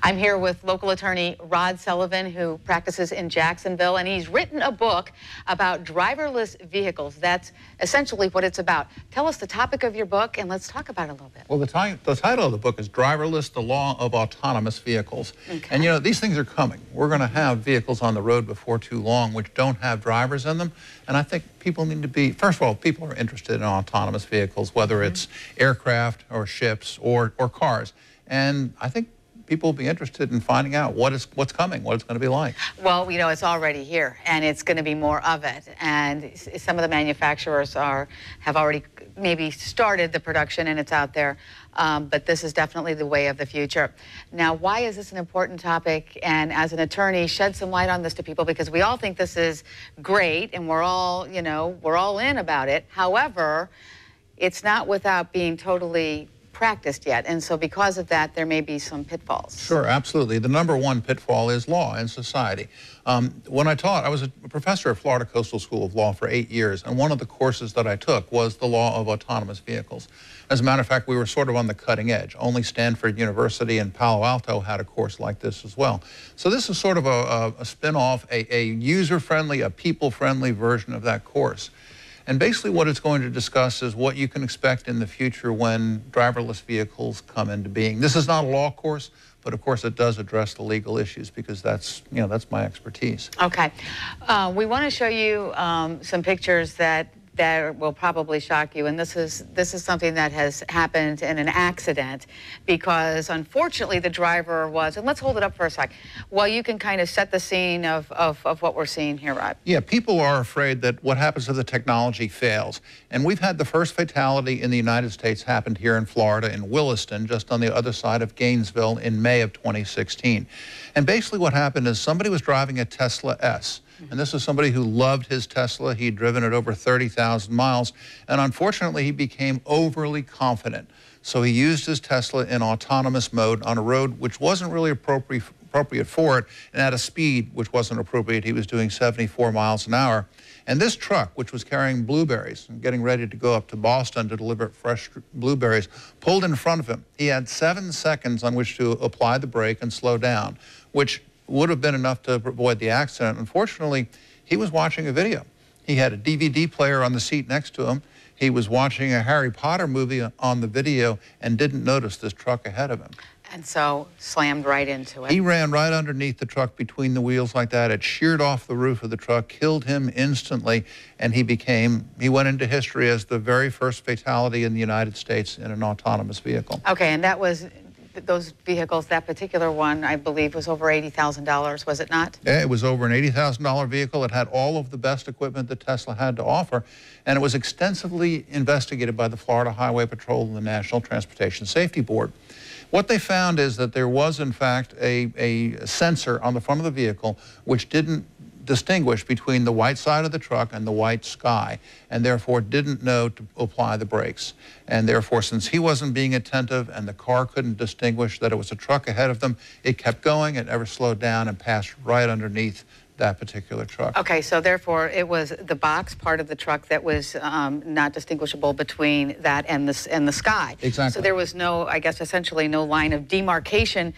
I'm here with local attorney Rod Sullivan, who practices in Jacksonville, and he's written a book about driverless vehicles. That's essentially what it's about. Tell us the topic of your book, and let's talk about it a little bit. Well, the title of the book is Driverless, the Law of Autonomous Vehicles. Okay. And, you know, these things are coming. We're going to have vehicles on the road before too long which don't have drivers in them. And I think people need to be, first of all, people are interested in autonomous vehicles, whether it's aircraft or ships or cars. And I think people will be interested in finding out what's coming, what it's going to be like. Well, you know, it's already here, and it's going to be more of it. And some of the manufacturers have already maybe started the production, and it's out there. But this is definitely the way of the future. Now, why is this an important topic? And as an attorney, shed some light on this to people, because we all think this is great, and we're all, you know, we're all in about it. However, it's not without being totally practiced yet, and so because of that there may be some pitfalls. Sure, absolutely. The number one pitfall is law in society. When I taught, I was a professor at Florida Coastal School of Law for 8 years, and one of the courses that I took was the law of autonomous vehicles. As a matter of fact, we were sort of on the cutting edge. Only Stanford University and Palo Alto had a course like this as well. So this is sort of a spin-off, a user-friendly, a people-friendly version of that course. And basically what it's going to discuss is what you can expect in the future when driverless vehicles come into being. This is not a law course, but of course it does address the legal issues, because that's, you know, that's my expertise. Okay. We want to show you some pictures that will probably shock you, and this is something that has happened in an accident, because unfortunately the driver was, and let's hold it up for a sec. Well, you can kind of set the scene of what we're seeing here, Rod. Yeah, people are afraid that what happens if the technology fails, and we've had the first fatality in the United States happened here in Florida, in Williston, just on the other side of Gainesville, in May of 2016. And basically what happened is somebody was driving a Tesla S. And this is somebody who loved his Tesla. He'd driven it over 30,000 miles. And unfortunately, he became overly confident. So he used his Tesla in autonomous mode on a road which wasn't really appropriate for it, and at a speed which wasn't appropriate. He was doing 74 miles an hour. And this truck, which was carrying blueberries and getting ready to go up to Boston to deliver fresh blueberries, pulled in front of him. He had 7 seconds on which to apply the brake and slow down, which would have been enough to avoid the accident. Unfortunately, he was watching a video. He had a DVD player on the seat next to him. He was watching a Harry Potter movie on the video and didn't notice this truck ahead of him. And so slammed right into it. He ran right underneath the truck between the wheels like that. It sheared off the roof of the truck, killed him instantly, and he went into history as the very first fatality in the United States in an autonomous vehicle. Okay, and that was those vehicles, that particular one, I believe, was over $80,000, was it not? Yeah, it was over an $80,000 vehicle. It had all of the best equipment that Tesla had to offer, and it was extensively investigated by the Florida Highway Patrol and the National Transportation Safety Board. What they found is that there was, in fact, a sensor on the front of the vehicle which didn't distinguish between the white side of the truck and the white sky, and therefore didn't know to apply the brakes. And therefore, since he wasn't being attentive and the car couldn't distinguish that it was a truck ahead of them, it kept going, it never slowed down, and passed right underneath that particular truck. Okay, so therefore it was the box part of the truck that was not distinguishable between that and the sky. Exactly. So there was no, I guess, essentially no line of demarcation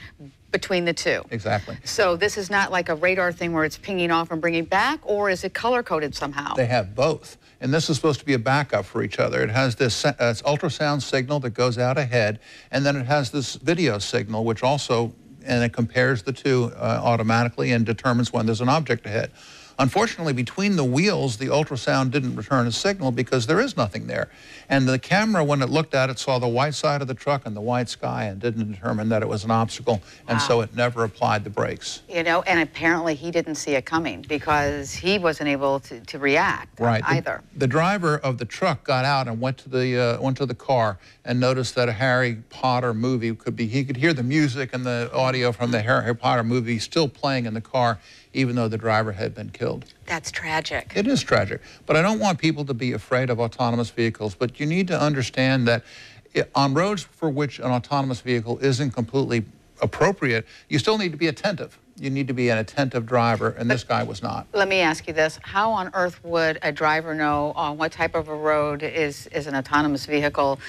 between the two. Exactly. So this is not like a radar thing where it's pinging off and bringing back, or is it color-coded somehow? They have both. And this is supposed to be a backup for each other. It has this ultrasound signal that goes out ahead, and then it has this video signal, which also, and it compares the two automatically and determines when there's an object ahead. Unfortunately, between the wheels, the ultrasound didn't return a signal because there is nothing there. And the camera, when it looked at it, saw the white side of the truck and the white sky and didn't determine that it was an obstacle. And so it never applied the brakes. You know, and apparently he didn't see it coming because he wasn't able to react either. The driver of the truck got out and went to the car and noticed that a Harry Potter movie he could hear the music and the audio from the Harry Potter movie still playing in the car, even though the driver had been killed. That's tragic. It is tragic. But I don't want people to be afraid of autonomous vehicles. But you need to understand that on roads for which an autonomous vehicle isn't completely appropriate, you still need to be attentive. You need to be an attentive driver, and this guy was not. Let me ask you this. How on earth would a driver know on what type of a road is an autonomous vehicle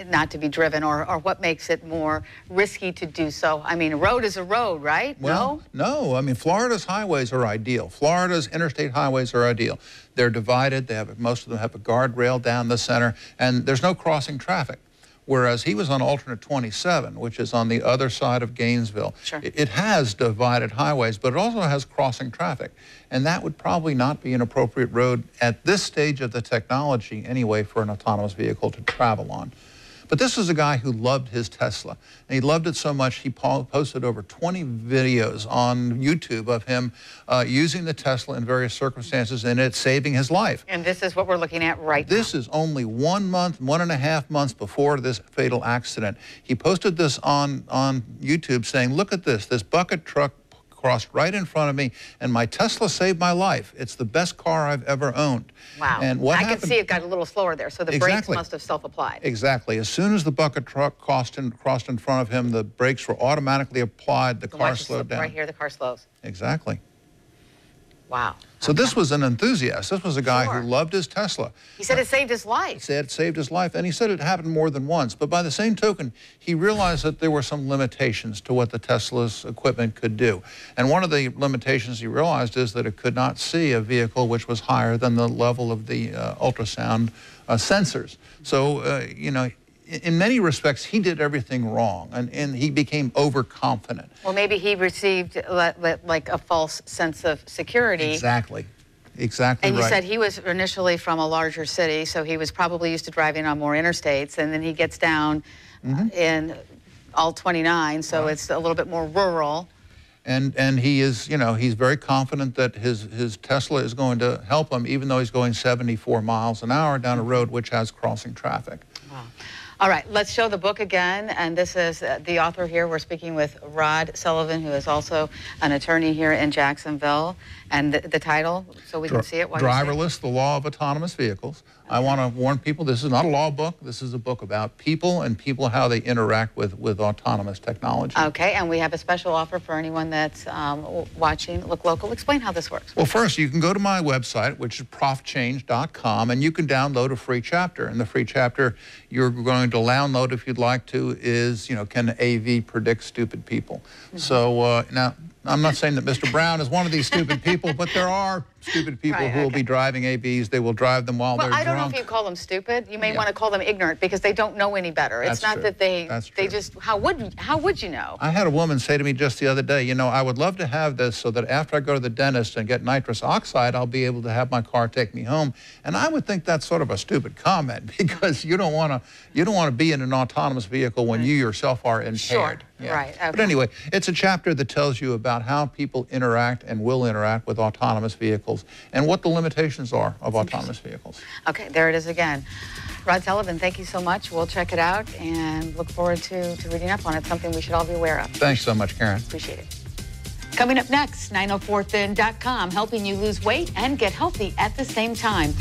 not to be driven, or what makes it more risky to do so? I mean, a road is a road, right? Well, no. I mean, Florida's highways are ideal. Florida's interstate highways are ideal. They're divided. Most of them have a guardrail down the center, and there's no crossing traffic. Whereas he was on alternate 27, which is on the other side of Gainesville. Sure. It has divided highways, but it also has crossing traffic. And that would probably not be an appropriate road at this stage of the technology anyway for an autonomous vehicle to travel on. But this is a guy who loved his Tesla. And he loved it so much, he posted over 20 videos on YouTube of him using the Tesla in various circumstances, and it saving his life. And this is what we're looking at right now. This is only 1 month, 1.5 months before this fatal accident. He posted this on YouTube saying, look at this bucket truck crossed right in front of me, and my Tesla saved my life. It's the best car I've ever owned. Wow. And what I happened, can see it got a little slower there, so the brakes must have self-applied. Exactly. As soon as the bucket truck crossed in front of him, the brakes were automatically applied, the car slowed down. Right here, the car slows. Exactly. Wow. So this was an enthusiast. This was a guy who loved his Tesla. He said it saved his life. He said it saved his life, and he said it happened more than once. But by the same token, he realized that there were some limitations to what the Tesla's equipment could do. And one of the limitations he realized is that it could not see a vehicle which was higher than the level of the ultrasound sensors. So, you know, in many respects, he did everything wrong, and he became overconfident. Well, maybe he received like a false sense of security. Exactly. Exactly and right. you said he was initially from a larger city, so he was probably used to driving on more interstates, and then he gets down in all 29, so it's a little bit more rural. And he is, you know, he's very confident that his Tesla is going to help him, even though he's going 74 miles an hour down a road which has crossing traffic. Wow. All right, let's show the book again, and this is the author here. We're speaking with Rod Sullivan, who is also an attorney here in Jacksonville. And the title, so we can see it. Driverless, the Law of Autonomous Vehicles. Okay. I want to warn people, this is not a law book. This is a book about people and how they interact with autonomous technology. Okay, and we have a special offer for anyone that's watching Look Local. Explain how this works. Well, first, you can go to my website, which is profchange.com, and you can download a free chapter. And the free chapter you're going to download, if you'd like to, is, you know, can AV predict stupid people? So now, I'm not saying that Mr. Brown is one of these stupid people, but there are stupid people who will be driving AVs. They will drive them while they're drunk. I don't know if you call them stupid. You may want to call them ignorant because they don't know any better. It's not that they just, how would you know? I had a woman say to me just the other day, you know, I would love to have this so that after I go to the dentist and get nitrous oxide, I'll be able to have my car take me home. And I would think that's sort of a stupid comment because you don't want to be in an autonomous vehicle when you yourself are impaired. Sure. Yeah. Right. Okay. But anyway, it's a chapter that tells you about how people interact and will interact with autonomous vehicles and what the limitations are of autonomous vehicles. Okay, there it is again. Rod Sullivan, thank you so much. We'll check it out and look forward to reading up on it. Something we should all be aware of. Thanks so much, Karen. Appreciate it. Coming up next, 904thin.com, helping you lose weight and get healthy at the same time.